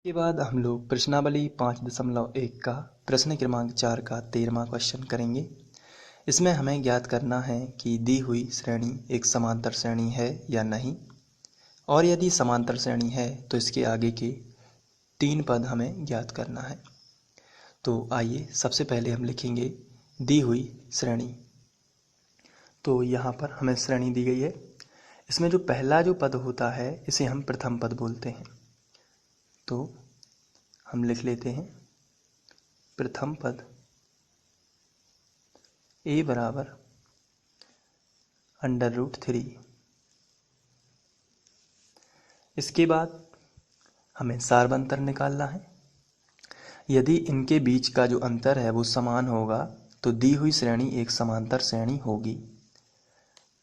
के बाद हम लोग प्रश्नावली 5.1 का प्रश्न क्रमांक 4 का 13वां क्वेश्चन करेंगे। इसमें हमें ज्ञात करना है कि दी हुई श्रेणी एक समांतर श्रेणी है या नहीं, और यदि समांतर श्रेणी है तो इसके आगे के 3 पद हमें ज्ञात करना है। तो आइए सबसे पहले हम लिखेंगे दी हुई श्रेणी। तो यहाँ पर हमें श्रेणी दी गई है। इसमें जो पहला जो पद होता है इसे हम प्रथम पद बोलते हैं। तो हम लिख लेते हैं प्रथम पद a बराबर √3। इसके बाद हमें सार्व अंतर निकालना है। यदि इनके बीच का जो अंतर है वो समान होगा तो दी हुई श्रेणी एक समांतर श्रेणी होगी।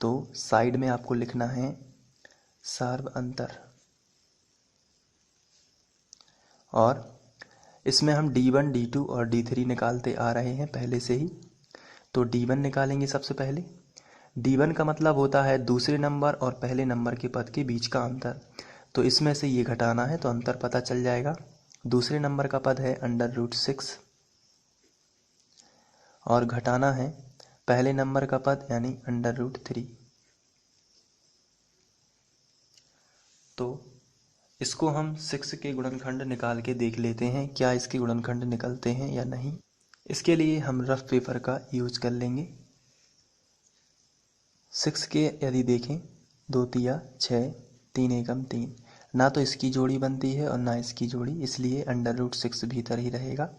तो साइड में आपको लिखना है सार्व अंतर, और इसमें हम d1 d2 और d3 निकालते आ रहे हैं पहले से ही। तो d1 निकालेंगे सबसे पहले। d1 का मतलब होता है दूसरे नंबर और पहले नंबर के पद के बीच का अंतर। तो इसमें से ये घटाना है तो अंतर पता चल जाएगा। दूसरे नंबर का पद है √6 और घटाना है पहले नंबर का पद यानी √3। तो इसको हम 6 के गुणनखंड निकाल के देख लेते हैं, क्या इसके गुणनखंड निकलते हैं या नहीं। इसके लिए हम रफ पेपर का यूज कर लेंगे। 6 के यदि देखें 2 तिया 6, 3 एकम 3, ना तो इसकी जोड़ी बनती है और ना इसकी जोड़ी, इसलिए √6 भीतर ही रहेगा।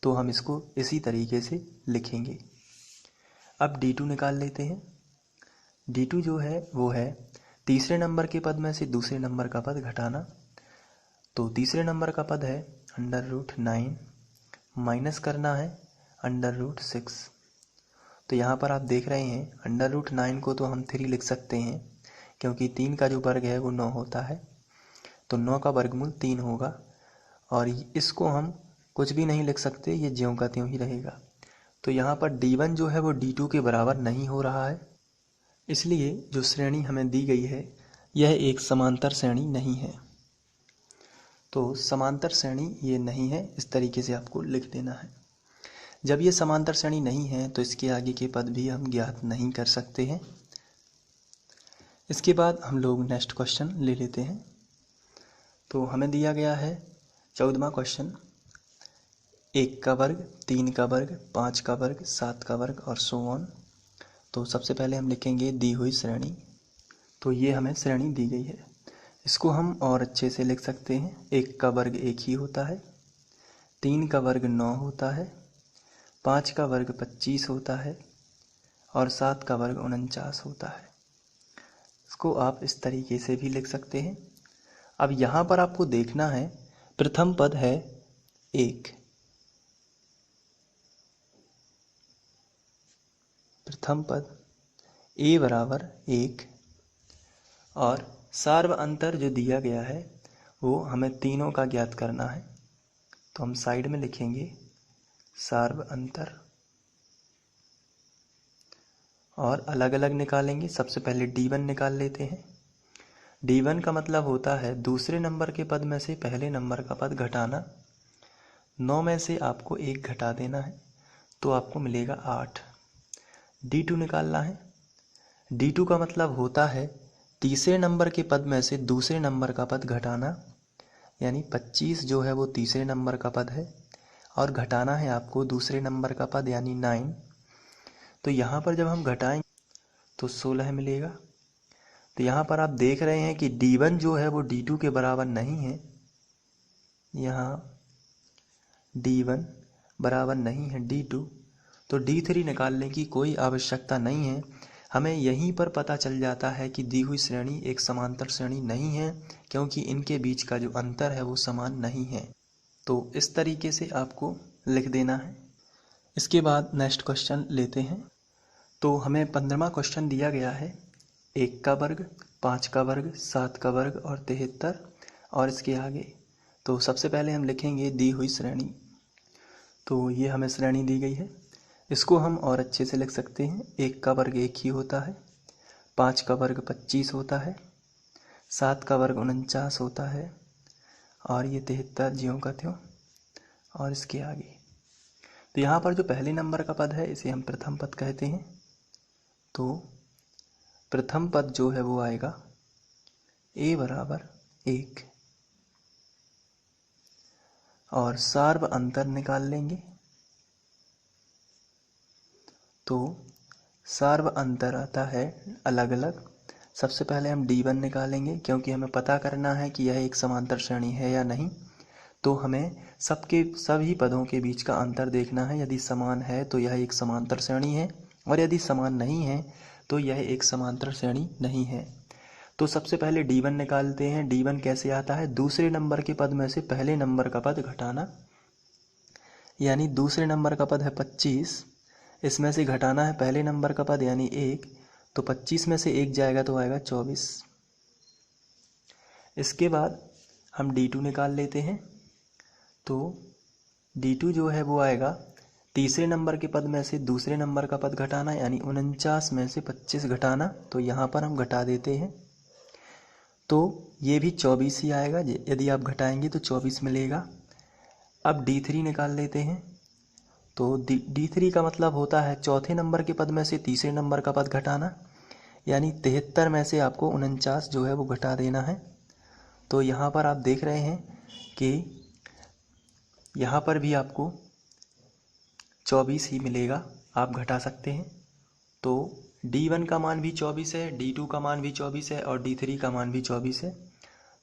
तो हम इसको इसी तरीके से लिखेंगे। अब d2 निकाल लेते हैं। d2 जो है वो है तीसरे नंबर के पद में से दूसरे नंबर का पद घटाना। तो तीसरे नंबर का पद है √9 माइनस करना है √6। तो यहाँ पर आप देख रहे हैं √9 को तो हम 3 लिख सकते हैं, क्योंकि 3 का जो वर्ग है वो 9 होता है। तो 9 का वर्गमूल 3 होगा, और इसको हम कुछ भी नहीं लिख सकते, ये ज्यों का त्यों ही रहेगा। तो यहाँ पर d1 जो है वो d2 के बराबर नहीं हो रहा है, इसलिए जो श्रेणी हमें दी गई है यह एक समांतर श्रेणी नहीं है। तो समांतर श्रेणी ये नहीं है, इस तरीके से आपको लिख देना है। जब ये समांतर श्रेणी नहीं है तो इसके आगे के पद भी हम ज्ञात नहीं कर सकते हैं। इसके बाद हम लोग नेक्स्ट क्वेश्चन ले लेते हैं। तो हमें दिया गया है 14वां क्वेश्चन, 1 का वर्ग, 3 का वर्ग, 5 का वर्ग, 7 का वर्ग और सो ऑन। तो सबसे पहले हम लिखेंगे दी हुई श्रेणी। तो ये हमें श्रेणी दी गई है, इसको हम और अच्छे से लिख सकते हैं। 1 का वर्ग 1 ही होता है, 3 का वर्ग 9 होता है, 5 का वर्ग 25 होता है और 7 का वर्ग 49 होता है। इसको आप इस तरीके से भी लिख सकते हैं। अब यहाँ पर आपको देखना है प्रथम पद है 1, प्रथम पद a बराबर 1, और सार्व अंतर जो दिया गया है वो हमें तीनों का ज्ञात करना है। तो हम साइड में लिखेंगे सार्व अंतर, और अलग अलग निकालेंगे। सबसे पहले d1 निकाल लेते हैं। d1 का मतलब होता है दूसरे नंबर के पद में से पहले नंबर का पद घटाना। 9 में से आपको 1 घटा देना है तो आपको मिलेगा 8। d2 निकालना है। d2 का मतलब होता है तीसरे नंबर के पद में से दूसरे नंबर का पद घटाना, यानी 25 जो है वो तीसरे नंबर का पद है और घटाना है आपको दूसरे नंबर का पद यानी 9। तो यहाँ पर जब हम घटाएंगे तो 16 मिलेगा। तो यहाँ पर आप देख रहे हैं कि d1 जो है वो d2 के बराबर नहीं है। यहाँ d1 बराबर नहीं है d2, तो d3 निकालने की कोई आवश्यकता नहीं है। हमें यहीं पर पता चल जाता है कि दी हुई श्रेणी एक समांतर श्रेणी नहीं है, क्योंकि इनके बीच का जो अंतर है वो समान नहीं है। तो इस तरीके से आपको लिख देना है। इसके बाद नेक्स्ट क्वेश्चन लेते हैं। तो हमें 15वां क्वेश्चन दिया गया है, 1 का वर्ग, 5 का वर्ग, 7 का वर्ग और 73 और इसके आगे। तो सबसे पहले हम लिखेंगे दी हुई श्रेणी। तो ये हमें श्रेणी दी गई है, इसको हम और अच्छे से लिख सकते हैं। 1 का वर्ग 1 ही होता है, 5 का वर्ग 25 होता है, 7 का वर्ग 49 होता है और ये 73 ज्यों का त्यों और इसके आगे। तो यहाँ पर जो पहले नंबर का पद है इसे हम प्रथम पद कहते हैं। तो प्रथम पद जो है वो आएगा a बराबर 1 और सार्व अंतर निकाल लेंगे। तो सार्व अंतर आता है अलग अलग। सबसे पहले हम D1 निकालेंगे क्योंकि हमें पता करना है कि यह एक समांतर श्रेणी है या नहीं। तो हमें सभी पदों के बीच का अंतर देखना है। यदि समान है तो यह एक समांतर श्रेणी है और यदि समान नहीं है तो यह एक समांतर श्रेणी नहीं है। तो सबसे पहले D1 निकालते हैं। D1 कैसे आता है? दूसरे नंबर के पद में से पहले नंबर का पद घटाना, यानी दूसरे नंबर का पद है 25, इसमें से घटाना है पहले नंबर का पद यानी 1, तो 25 में से 1 जाएगा तो आएगा 24। इसके बाद हम D2 निकाल लेते हैं। तो D2 जो है वो आएगा तीसरे नंबर के पद में से दूसरे नंबर का पद घटाना, यानी 49 में से 25 घटाना। तो यहाँ पर हम घटा देते हैं तो ये भी 24 ही आएगा। यदि आप घटाएंगे तो 24 मिलेगा। अब D3 निकाल लेते हैं। तो D3 का मतलब होता है चौथे नंबर के पद में से तीसरे नंबर का पद घटाना, यानी 73 में से आपको 49 जो है वो घटा देना है। तो यहाँ पर आप देख रहे हैं कि यहाँ पर भी आपको 24 ही मिलेगा, आप घटा सकते हैं। तो D1 का मान भी 24 है, D2 का मान भी 24 है और D3 का मान भी 24 है।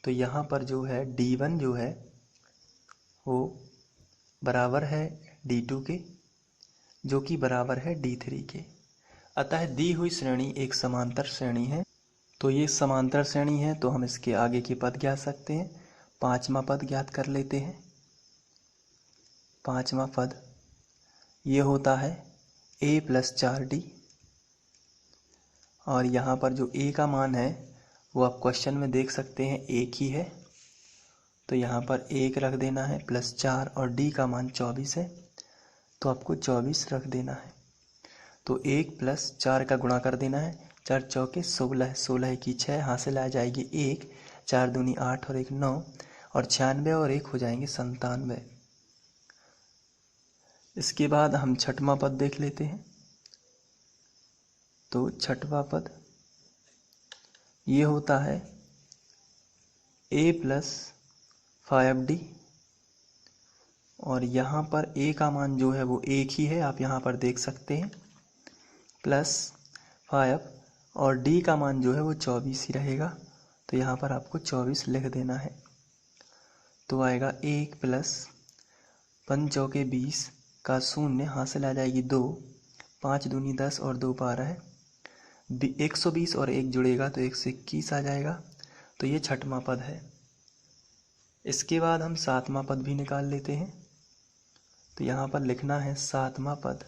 तो यहाँ पर जो है D1 जो है वो बराबर है D2 के, जो कि बराबर है D3 के। अतः दी हुई श्रेणी एक समांतर श्रेणी है। तो ये समांतर श्रेणी है तो हम इसके आगे के पद ज्ञात सकते हैं। पांचवा पद ज्ञात कर लेते हैं। पांचवा पद ये होता है a + 4d और यहाँ पर जो a का मान है वो आप क्वेश्चन में देख सकते हैं 1 ही है, तो यहाँ पर 1 रख देना है +4 और d का मान 24 है तो आपको 24 रख देना है। तो 1 + 4 का गुणा कर देना है, 4 चौके 16, 16 की 6, हासिल आ जाएगी 1, 4 दूनी 8 और 1 9 और 96 और 1 हो जाएंगे 97। इसके बाद हम छठवां पद देख लेते हैं। तो छठवां पद ये होता है a + 5d और यहाँ पर a का मान जो है वो 1 ही है, आप यहाँ पर देख सकते हैं, +5 और d का मान जो है वो 24 ही रहेगा। तो यहाँ पर आपको 24 लिख देना है। तो आएगा 1 + 5 चौके 20 का 0, हासिल आ जाएगी 2, 5 दूनी 10 और 2 12 है, 120 और 1 जुड़ेगा तो 121 आ जाएगा। तो ये छठवां पद है। इसके बाद हम सातवां पद भी निकाल लेते हैं। तो यहाँ पर लिखना है सातवां पद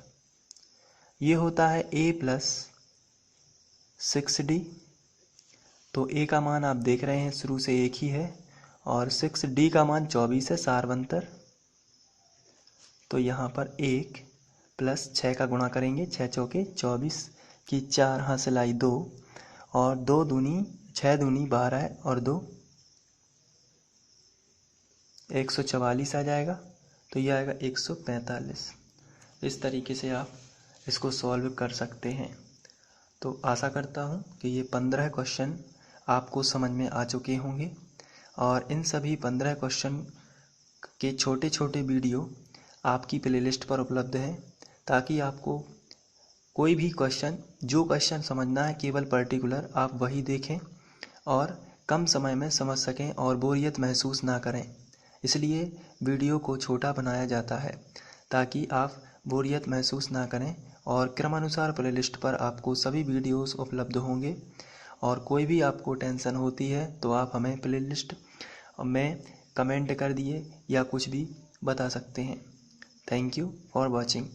ये होता है a + 6d। तो a का मान आप देख रहे हैं शुरू से 1 ही है और 6d का मान 24 है, सार्वंतर। तो यहाँ पर 1 + 6 का गुणा करेंगे, 6 चौके 24 की 4, हासिल आई 2 और 2 दूनी 6 दूनी 12 और 2 144 आ जाएगा। तो यह आएगा 145। इस तरीके से आप इसको सॉल्व कर सकते हैं। तो आशा करता हूँ कि ये 15 क्वेश्चन आपको समझ में आ चुके होंगे और इन सभी 15 क्वेश्चन के छोटे छोटे वीडियो आपकी प्लेलिस्ट पर उपलब्ध हैं, ताकि आपको कोई भी क्वेश्चन, जो क्वेश्चन समझना है केवल पर्टिकुलर, आप वही देखें और कम समय में समझ सकें और बोरियत महसूस ना करें। इसलिए वीडियो को छोटा बनाया जाता है ताकि आप बोरियत महसूस ना करें और क्रमानुसार प्लेलिस्ट पर आपको सभी वीडियोस उपलब्ध होंगे। और कोई भी आपको टेंशन होती है तो आप हमें प्लेलिस्ट में कमेंट कर दिए या कुछ भी बता सकते हैं। Thank you for watching.